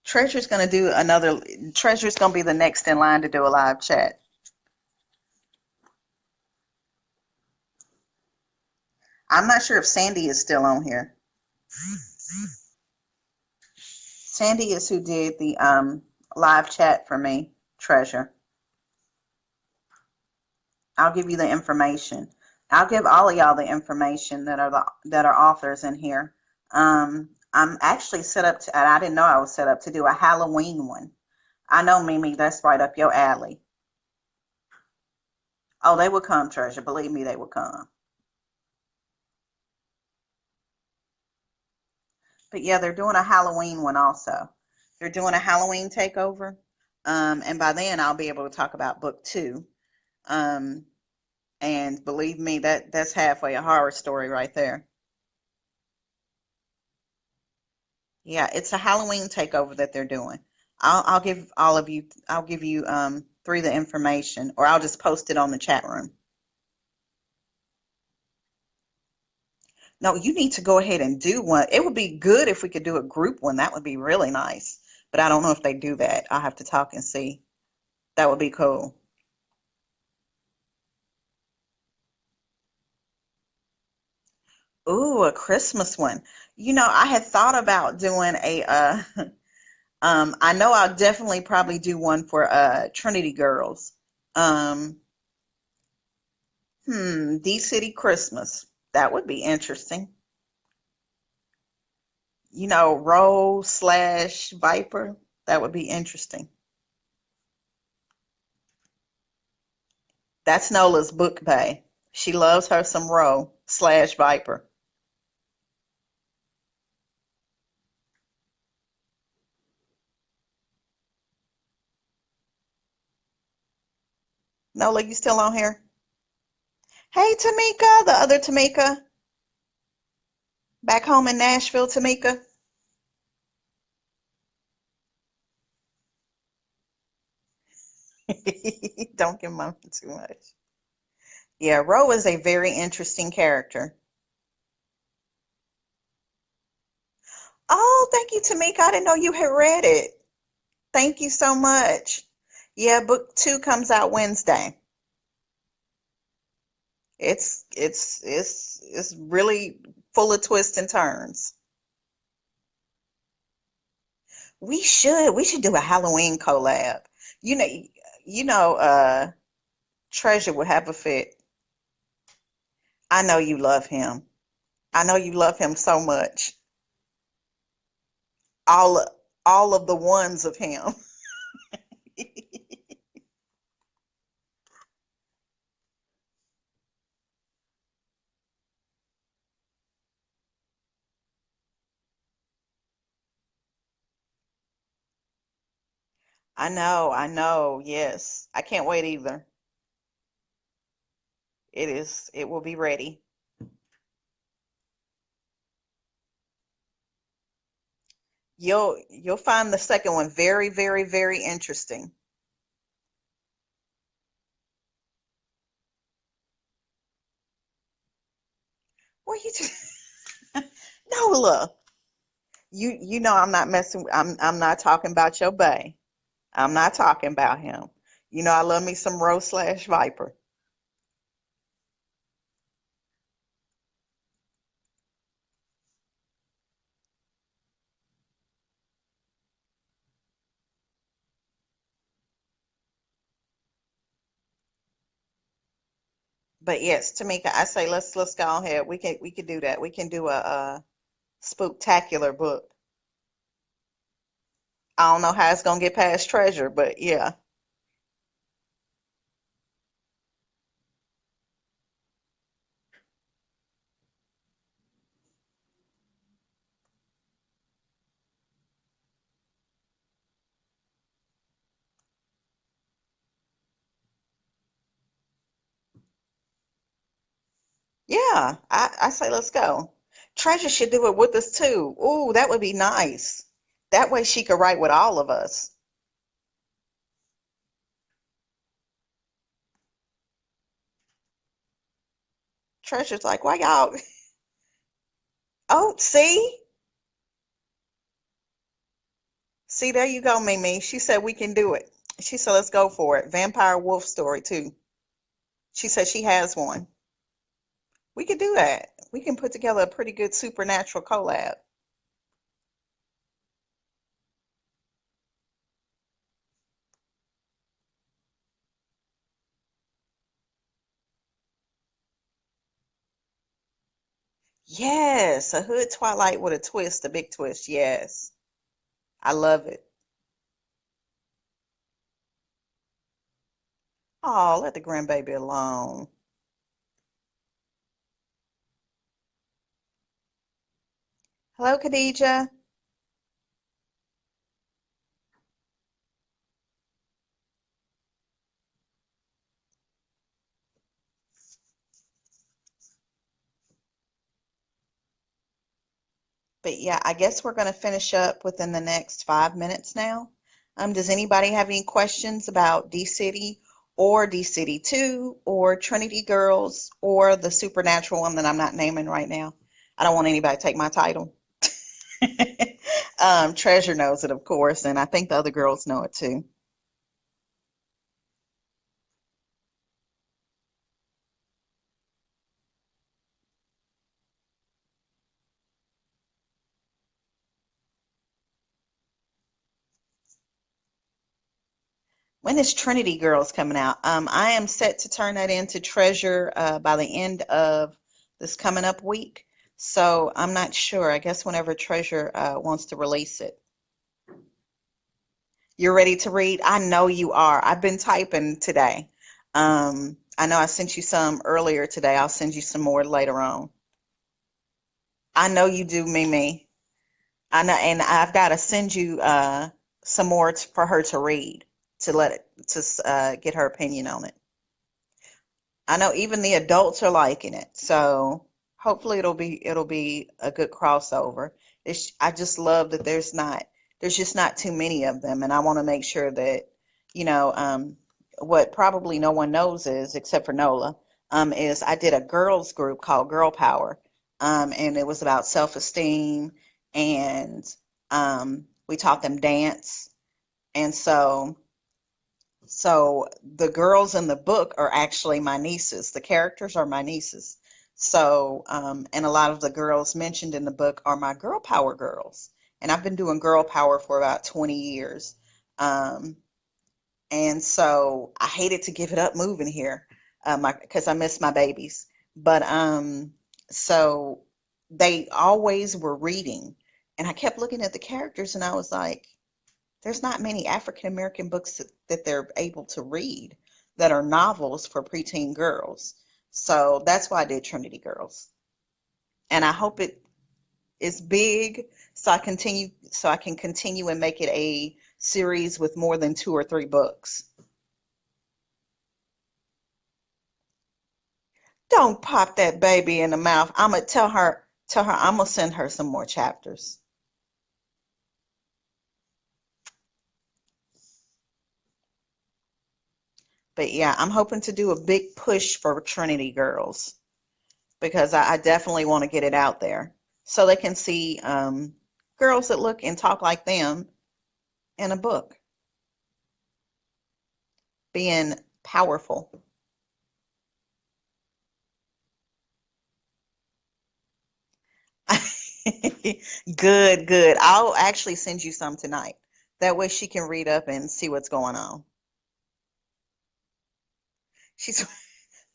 Treasure's gonna do another Treasure's gonna be the next in line to do a live chat. I'm not sure if Sandy is still on here. Sandy is who did the live chat for me, Treasure. I'll give you the information. I'll give all of y'all the information that are authors in here. I'm actually set up to, and I didn't know I was set up to do a Halloween one. I know, Mimi, that's right up your alley. Oh, they will come, Treasure. Believe me, they will come. But yeah, they're doing a Halloween one also. They're doing a Halloween takeover. And by then I'll be able to talk about book two. Um, and believe me, that's halfway a horror story right there. Yeah, it's a Halloween takeover that they're doing. I'll give all of you, I'll give you three the information, or I'll just post it on the chat room. No, you need to go ahead and do one. It would be good if we could do a group one. That would be really nice. But I don't know if they do that. I'll have to talk and see. That would be cool. Ooh, a Christmas one. I had thought about doing a I know I'll definitely probably do one for Trinity Girls. Um D City Christmas. That would be interesting. Rose slash Viper. That would be interesting. That's Nola's book bay. She loves her some Roe slash Viper. Nola, you still on here? Hey, Tamika, the other Tamika, back home in Nashville, Tamika. Don't give mom too much. Yeah, Ro is a very interesting character. Oh, thank you, Tamika. I didn't know you had read it. Thank you so much. Yeah, book two comes out Wednesday. It's really full of twists and turns. We should do a Halloween collab. You know Treasure would have a fit. I know you love him. I know you love him so much. All all of the ones of him. I know, yes. I can't wait either. It will be ready. You'll find the second one very, very, very interesting. What you just Nola, you know I'm not messing I'm not talking about your bae. I'm not talking about him. I love me some Rose slash Viper. But yes, Tamika, I say let's go ahead. We can do that. We can do a spooktacular book. I don't know how it's gonna get past Treasure, but yeah. Yeah, I say let's go. Treasure should do it with us too. Ooh, that would be nice. That way she could write with all of us. Treasure's like, why y'all? Oh, see, there you go, Mimi. She said we can do it. She said let's go for it. Vampire wolf story too. She said she has one. We could do that. We can put together a pretty good supernatural collab. Yes, a hood Twilight with a twist, a big twist. Yes, I love it. Oh, let the grandbaby alone. Hello, Khadija. But yeah, I guess we're going to finish up within the next 5 minutes now. Does anybody have any questions about D-City or D-City 2 or Trinity Girls or the supernatural one that I'm not naming right now? I don't want anybody to take my title. Treasure knows it, of course, and I think the other girls know it too. When is Trinity Girls coming out? I am set to turn that into Treasure by the end of this coming up week. So I'm not sure. I guess whenever Treasure wants to release it. You're ready to read? I know you are. I've been typing today. I know I sent you some earlier today. I'll send you some more later on. I know you do, Mimi. I know, and I've got to send you some more for her to read to let it to get her opinion on it. I know even the adults are liking it, so hopefully it'll be a good crossover. I just love that there's just not too many of them, and I want to make sure that you know what probably no one knows is except for Nola is I did a girls group called Girl Power, and it was about self-esteem and we taught them dance, and so the girls in the book are actually my nieces. The characters are my nieces. So, and a lot of the girls mentioned in the book are my girl power girls. And I've been doing girl power for about 20 years. Um, and so I hated to give it up moving here, because I miss my babies. But so they always were reading. And I kept looking at the characters and I was like, there's not many African American books that they're able to read that are novels for preteen girls. So that's why I did Trinity Girls. And I hope it is big so I can continue and make it a series with more than 2 or 3 books. Don't pop that baby in the mouth. I'm gonna tell her I'm gonna send her some more chapters. But yeah, I'm hoping to do a big push for Trinity Girls, because I definitely want to get it out there so they can see girls that look and talk like them in a book being powerful. Good, good. I'll actually send you some tonight. That way she can read up and see what's going on. She's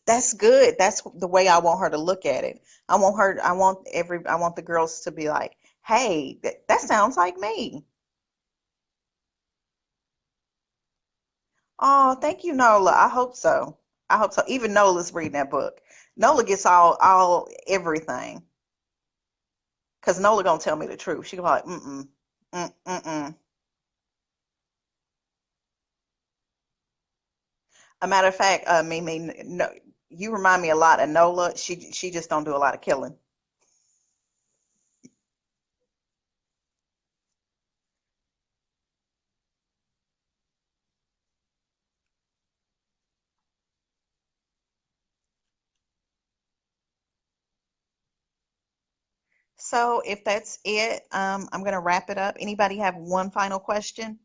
that's good. That's the way I want her to look at it. I want the girls to be like, "Hey, that sounds like me." Oh, thank you, Nola. I hope so. I hope so. Even Nola's reading that book. Nola gets all everything because Nola gonna tell me the truth. She gonna be like, mm. A matter of fact, Mimi, no, you remind me a lot of Nola. She just don't do a lot of killing. So if that's it, I'm gonna wrap it up. Anybody have one final question?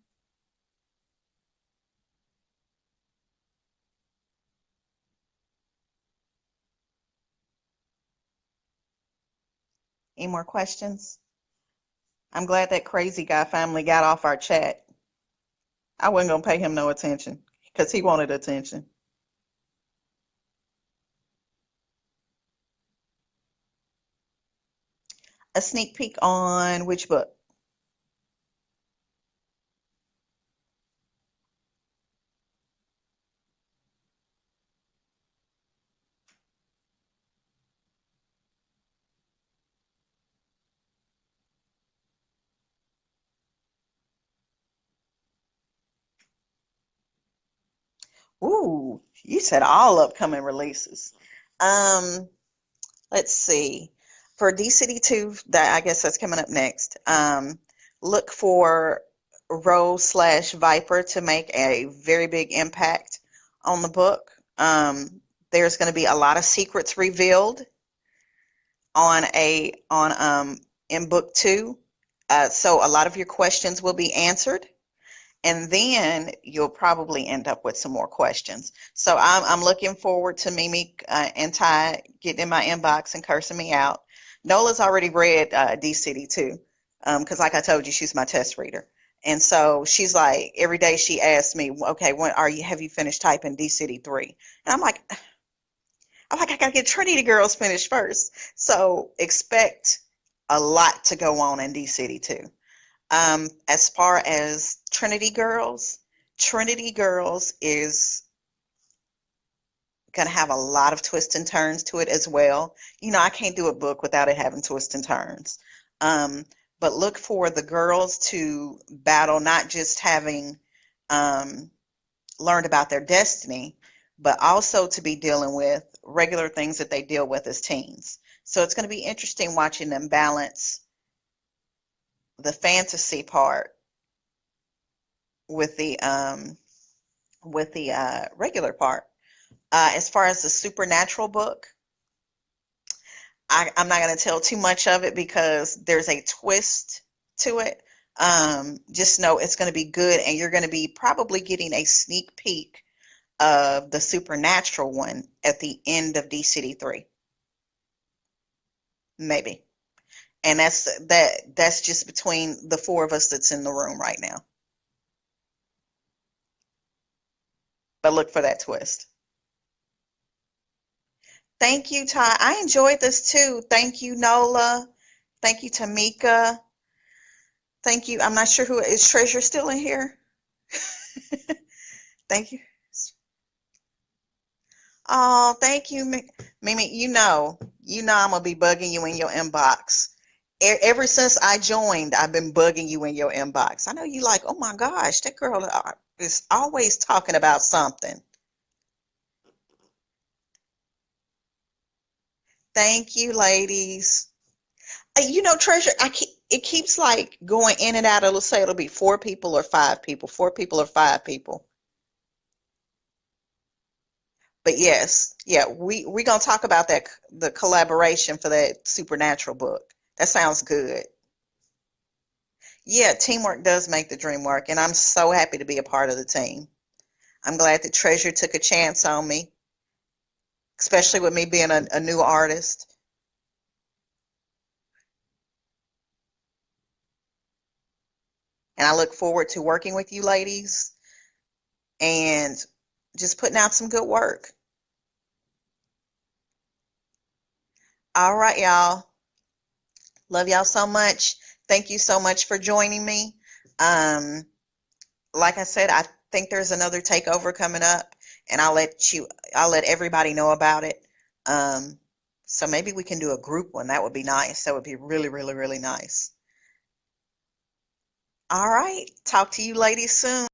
Any more questions? I'm glad that crazy guy finally got off our chat. I wasn't gonna pay him no attention because he wanted attention. A sneak peek on which book? Ooh, you said all upcoming releases. Um, let's see. For D City 2, that I guess that's coming up next. Look for Rose slash Viper to make a very big impact on the book. There's going to be a lot of secrets revealed on in book 2. So a lot of your questions will be answered, and then you'll probably end up with some more questions. So I'm looking forward to Mimi and Ty getting in my inbox and cursing me out. Nola's already read D City too, because like I told you, she's my test reader. And so she's like, every day she asks me, okay, when have you finished typing D City 3? And I gotta get Trinity Girls finished first. So expect a lot to go on in D City 2. As far as Trinity Girls is gonna have a lot of twists and turns to it as well. You know, I can't do a book without it having twists and turns. Um, but look for the girls to battle not just having um, learned about their destiny, but also to be dealing with regular things that they deal with as teens. So it's going to be interesting watching them balance the fantasy part with the regular part. As far as the supernatural book, I'm not going to tell too much of it because there's a twist to it. Just know it's going to be good, and you're going to be probably getting a sneak peek of the supernatural one at the end of D City 3, maybe. And that's just between the four of us that's in the room right now. But look for that twist. Thank you, Ty. I enjoyed this too. Thank you, Nola. Thank you, Tamika. Thank you. I'm not sure who is Treasure still in here. Thank you. Oh, thank you, Mimi. You know I'm gonna be bugging you in your inbox. Ever since I joined, I've been bugging you in your inbox. I know you like, oh my gosh, that girl is always talking about something. Thank you, ladies. You know, Treasure, it keeps like going in and out. It'll say it'll be 4 people or 5 people, 4 people or 5 people. But yes, yeah, we gonna talk about that the collaboration for that supernatural book. That sounds good. Yeah, teamwork does make the dream work, and I'm so happy to be a part of the team. I'm glad that Treasure took a chance on me, especially with me being a new artist. And I look forward to working with you ladies and just putting out some good work. All right, y'all. Love y'all so much. Thank you so much for joining me. Um, like I said, I think there's another takeover coming up, and I'll let everybody know about it. Um, so maybe we can do a group one. That would be nice. That would be really, really, really nice. All right. Talk to you ladies soon.